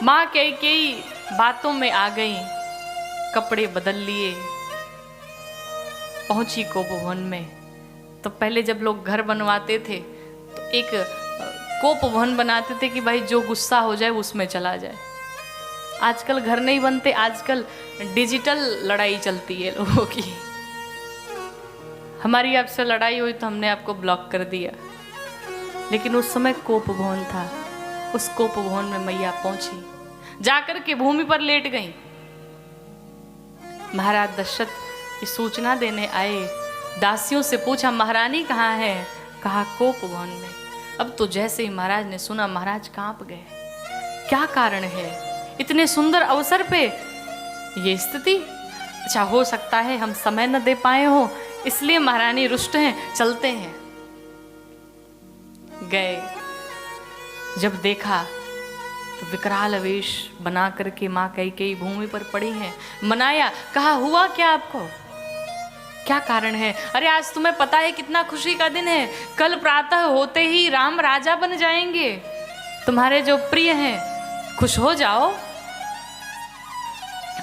माँ कैकेयी बातों में आ गई, कपड़े बदल लिए, पहुंची कोपवन में। तो पहले जब लोग घर बनवाते थे तो एक कोपवन बनाते थे कि भाई जो गुस्सा हो जाए उसमें चला जाए। आजकल घर नहीं बनते, आजकल डिजिटल लड़ाई चलती है लोगों की। हमारी आपसे लड़ाई हुई तो हमने आपको ब्लॉक कर दिया, लेकिन उस समय कोप भवन था। उस कोप भवन में मैया पहुंची, जाकर के भूमि पर लेट गई। महाराज दशरथ ये सूचना देने आए, दासियों से पूछा महारानी कहाँ है? कहा कोप भवन में। अब तो जैसे ही महाराज ने सुना, महाराज कांप गए। क्या कारण है इतने सुंदर अवसर पे ये स्थिति? अच्छा, हो सकता है हम समय न दे पाए हो, इसलिए महारानी रुष्ट हैं, चलते हैं। गए, जब देखा तो विकराल वेश बना करके माँ कैकेयी भूमि पर पड़ी हैं। मनाया, कहा हुआ क्या आपको, क्या कारण है? अरे आज तुम्हें पता है कितना खुशी का दिन है, कल प्रातः होते ही राम राजा बन जाएंगे, तुम्हारे जो प्रिय हैं, खुश हो जाओ।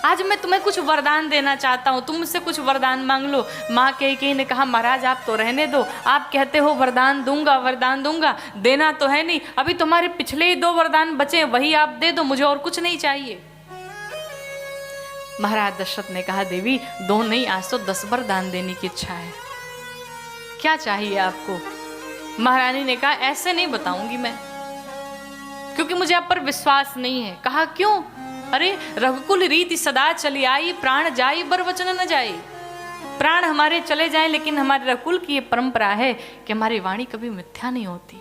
आज मैं तुम्हें कुछ वरदान देना चाहता हूँ, तुम मुझसे कुछ वरदान मांग लो। माँ कैकेयी ने कहा महाराज आप तो रहने दो, आप कहते हो वरदान दूंगा वरदान दूंगा, देना तो है नहीं। अभी तुम्हारे पिछले ही 2 वरदान बचे, वही आप दे दो, मुझे और कुछ नहीं चाहिए। महाराज दशरथ ने कहा देवी 2 नहीं, आज तो 10 वरदान देने की इच्छा है, क्या चाहिए आपको? महारानी ने कहा ऐसे नहीं बताऊंगी मैं, क्योंकि मुझे आप पर विश्वास नहीं है। कहा क्यों? अरे रघुकुल रीति सदा चली आई, प्राण जाई बर वचन न जाई। प्राण हमारे चले जाएं, लेकिन हमारे रघुकुल की ये परंपरा है कि हमारी वाणी कभी मिथ्या नहीं होती।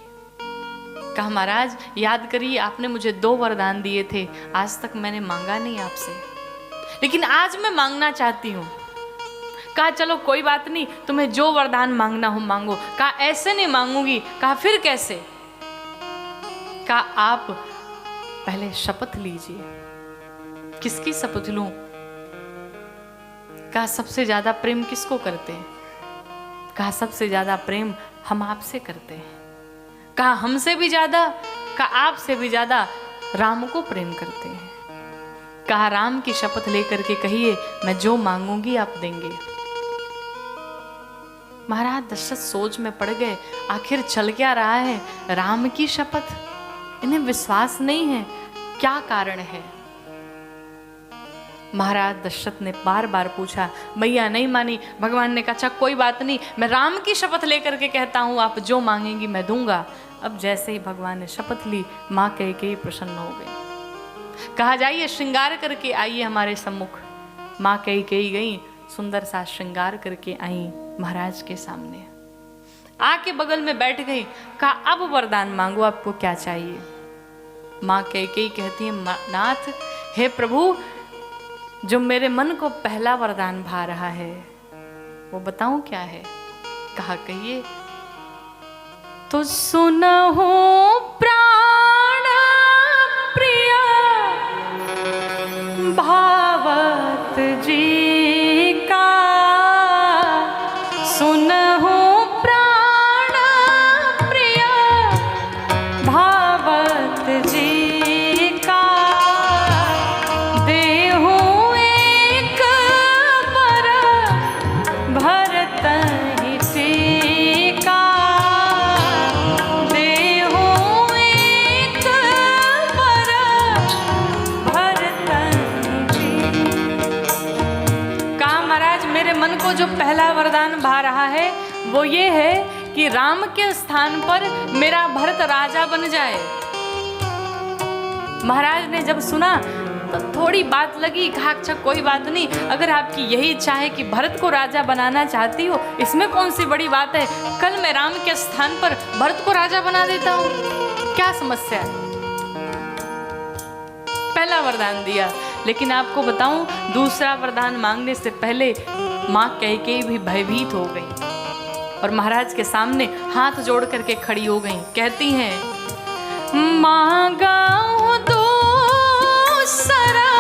कहा महाराज याद करिए, आपने मुझे 2 वरदान दिए थे, आज तक मैंने मांगा नहीं आपसे, लेकिन आज मैं मांगना चाहती हूँ। कहा चलो कोई बात नहीं, तुम्हें जो वरदान मांगना हो मांगो। कहा ऐसे नहीं मांगूंगी। कहा फिर कैसे? कहा आप पहले शपथ लीजिए। किसकी शपथ लूं? कहा सबसे ज्यादा प्रेम किसको करते हैं? कहा सबसे ज्यादा प्रेम हम आपसे करते हैं। कहा हमसे भी ज्यादा? कहा आपसे भी ज्यादा राम को प्रेम करते हैं। कहा राम की शपथ लेकर के कहिए, मैं जो मांगूंगी आप देंगे। महाराज दशरथ सोच में पड़ गए, आखिर चल क्या रहा है? राम की शपथ, इन्हें विश्वास नहीं है, क्या कारण है? महाराज दशरथ ने बार बार पूछा, मैया नहीं मानी। भगवान ने कहा अच्छा कोई बात नहीं, मैं राम की शपथ लेकर के कहता हूं, आप जो मांगेंगी मैं दूंगा। अब जैसे ही भगवान ने शपथ ली, माँ कैकेयी प्रसन्न हो गई। कहा जाइए श्रृंगार करके आइए हमारे सम्मुख। माँ कैकेयी गई, सुंदर सा श्रृंगार करके आई महाराज के सामने, आके बगल में बैठ गई। कहा अब वरदान मांगो, आपको क्या चाहिए? माँ कैकेयी कहती है नाथ, हे प्रभु, जो मेरे मन को पहला वरदान भा रहा है वो बताऊं क्या है? कहा कहिए। तो सुनहु प्राण प्रिय भावत जी का, सुनहु प्राण प्रिय भावत जी का, देहु एक बर भरत ही टीका, देहु एक बर भरत ही। कहा महाराज मेरे मन को जो पहला वरदान भा रहा है वो ये है कि राम के स्थान पर मेरा भरत राजा बन जाए। महाराज ने जब सुना तो थोड़ी बात लगी। कहा अच्छा कोई बात नहीं, अगर आपकी यही इच्छा है कि भरत को राजा बनाना चाहती हो, इसमें कौन सी बड़ी बात है, कल मैं राम के स्थान पर भरत को राजा बना देता हूँ, क्या समस्या है? पहला वरदान दिया। लेकिन आपको बताऊं, दूसरा वरदान मांगने से पहले माँ कैकेयी भी भयभीत हो गई और महाराज के सामने हाथ जोड़ करके खड़ी हो गई। कहती हैं मांगा दूसरा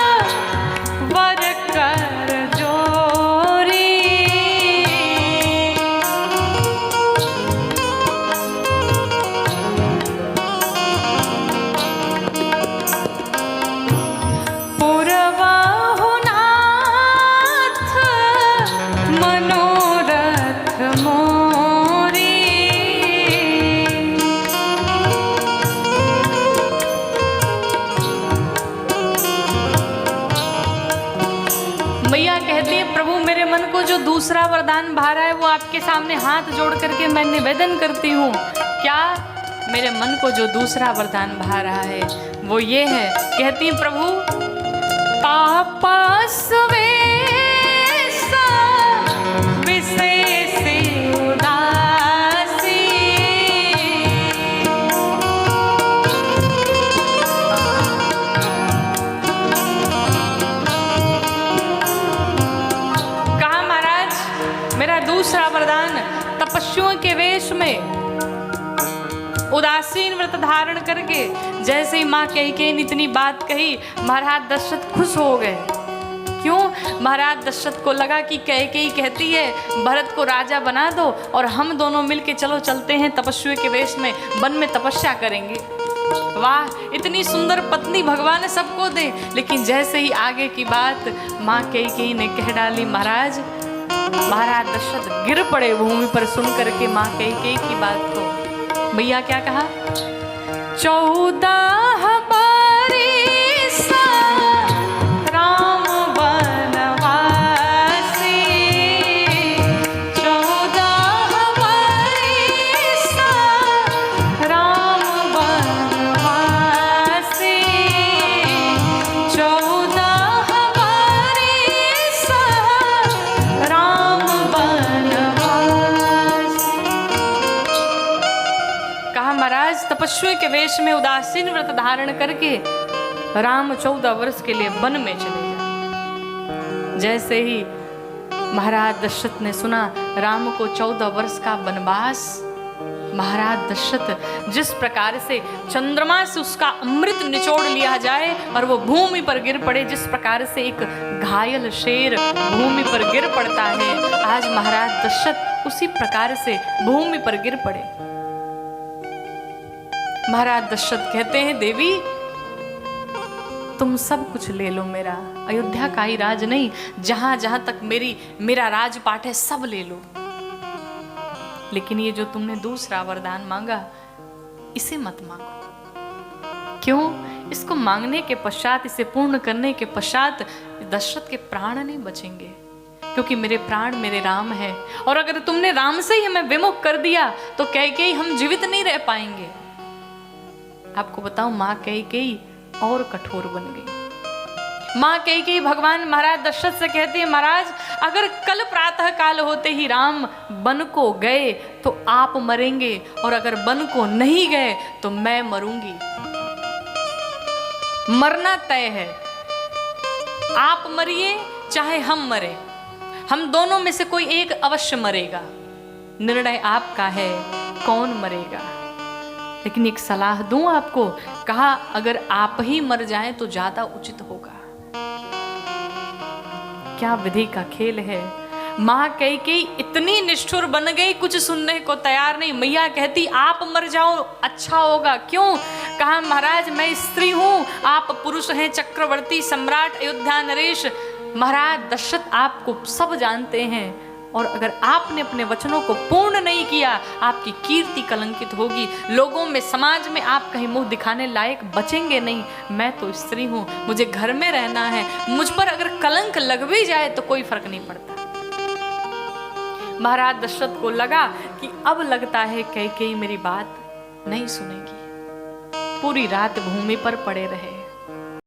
वर कर जोरी, दूसरा वरदान भारा है वो आपके सामने हाथ जोड़ करके मैं निवेदन करती हूँ। क्या? मेरे मन को जो दूसरा वरदान भा रहा है वो ये है, कहती प्रभु तापस दूसरा वरदान तपस्वियों के वेश में उदासीन व्रत धारण करके, जैसे ही माँ कैकेयी ने इतनी बात कही महाराज दशरथ खुश हो गए। क्यों? महाराज दशरथ को लगा कि कैकेयी कहती है भरत को राजा बना दो और हम दोनों मिलके चलो चलते हैं तपस्वी के वेश में वन में तपस्या करेंगे। वाह, इतनी सुंदर पत्नी भगवान सबको दे। लेकिन जैसे ही आगे की बात माँ कैकेयी ने कह डाली महाराज दशरथ गिर पड़े भूमि पर सुन करके माँ कैकेयी की बात को। भैया क्या कहा? 14 बरिस राम बनवासी, 14 बरिस राम बनवासी, 14 बरिस राम बनवासी। कहा महाराज तपस्वी के वेश में उदासीन व्रत धारण करके राम 14 वर्ष के लिए वन में चले गए। जैसे ही महाराज दशरथ ने सुना राम को 14 वर्ष का वनवास, महाराज दशरथ जिस प्रकार से चंद्रमा से उसका अमृत निचोड़ लिया जाए और वो भूमि पर गिर पड़े, जिस प्रकार से एक घायल शेर भूमि पर गिर पड़ता है, आज महाराज दशरथ उसी प्रकार से भूमि पर गिर पड़े। महाराज दशरथ कहते हैं देवी तुम सब कुछ ले लो मेरा, अयोध्या का ही राज नहीं, जहां जहां तक मेरा राजपाट है सब ले लो, लेकिन ये जो तुमने दूसरा वरदान मांगा इसे मत मांगो। क्यों? इसको मांगने के पश्चात, इसे पूर्ण करने के पश्चात दशरथ के प्राण नहीं बचेंगे, क्योंकि मेरे प्राण मेरे राम है। और अगर तुमने राम से ही हमें विमुख कर दिया तो कैकेयी हम जीवित नहीं रह पाएंगे। आपको बताऊं माँ कैकेयी और कठोर बन गई। माँ कैकेयी भगवान महाराज दशरथ से कहती है महाराज अगर कल प्रातः काल होते ही राम वन को गए तो आप मरेंगे, और अगर वन को नहीं गए तो मैं मरूंगी। मरना तय है, आप मरिए चाहे हम मरे, हम दोनों में से कोई एक अवश्य मरेगा। निर्णय आपका है कौन मरेगा। लेकिन एक सलाह दूं आपको, कहा अगर आप ही मर जाएं तो ज्यादा उचित होगा। क्या विधि का खेल है। माँ कैकेयी इतनी निष्ठुर बन गई, कुछ सुनने को तैयार नहीं। मैया कहती आप मर जाओ अच्छा होगा। क्यों? कहा महाराज मैं स्त्री हूं, आप पुरुष हैं, चक्रवर्ती सम्राट अयोध्या नरेश। महाराज दशरथ आपको सब जानते हैं, और अगर आपने अपने वचनों को पूर्ण नहीं किया आपकी कीर्ति कलंकित होगी। लोगों में, समाज में आप कहीं मुंह दिखाने लायक बचेंगे नहीं। मैं तो स्त्री हूं, मुझे घर में रहना है, मुझ पर अगर कलंक लग भी जाए तो कोई फर्क नहीं पड़ता। महाराज दशरथ को लगा कि अब लगता है कैकेयी मेरी बात नहीं सुनेगी। पूरी रात भूमि पर पड़े रहे।